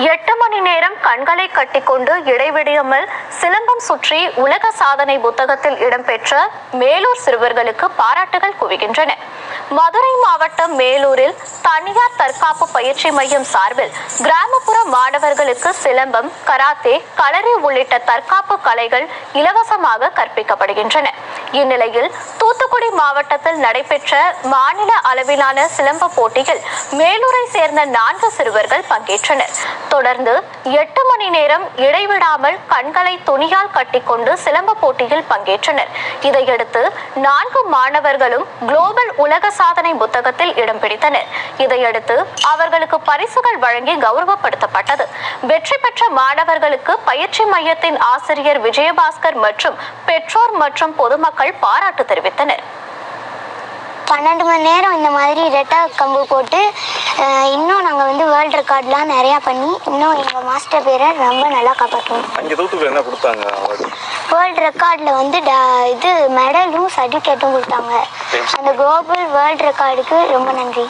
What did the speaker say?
8 மணி நேரம் கண்களை கட்டிக்கொண்டு இடைவிடாமல் சிலம்பம் சுற்றி உலக சாதனை புத்தகத்தில் இடம்பெற்ற மேலூர் சிறுவர்களுக்கு பாராட்டுகள் குவிகின்றன. மதுரை மாவட்டம் மேலூரில் தனியார் தற்காப்பு பயிற்சி மையம் சார்பில் கிராமப்புற மாணவர்களுக்கு சிலம்பம், கராத்தே, களரி உள்ளிட்ட தற்காப்பு கலைகள் இலவசமாக கற்பிக்கப்படுகின்றன. இந்நிலையில் தூத்துக்குடி மாவட்டத்தில் நடைபெற்ற மாநில அளவிலான சிலம்ப போட்டியில் மேலூரை சேர்ந்த 4 சிறுவர்கள் பங்கேற்றனர். தொடர்ந்து 8 மணி நேரம் இடைவிடாமல் கண்களை துணியால் கட்டிக்கொண்டு சிலம்ப போட்டியில் பங்கேற்றனர். இதையடுத்து 4 மாணவர்களும் குளோபல் உலக சாதனை புத்தகத்தில் இடம் பிடித்தனர். இதையடுத்து அவர்களுக்கு பரிசுகள் வழங்கி கௌரவப்படுத்தப்பட்டது. வெற்றி பெற்ற மாணவர்களுக்கு பயிற்சி மையத்தின் ஆசிரியர் விஜயபாஸ்கர் மற்றும் பெற்றோர் மற்றும் பொதுமக்கள் பாராட்டு தெரிவித்தனர். 12 மணி நேரம் இந்த மாதிரி ரெட்டை கம்பு போட்டு இன்னும் நாங்கள் வேர்ல்டு ரெக்கார்ட்லாம் நிறையா பண்ணி இன்னும் எங்கள் மாஸ்டர் பேரை ரொம்ப நல்லா காப்பாற்றுவோம். வேர்ல்டு ரெக்கார்டில் இது மெடலும் சர்டிஃபிகேட்டும் கொடுத்தாங்க. அந்த குளோபல் வேர்ல்டு ரெக்கார்டுக்கு ரொம்ப நன்றி.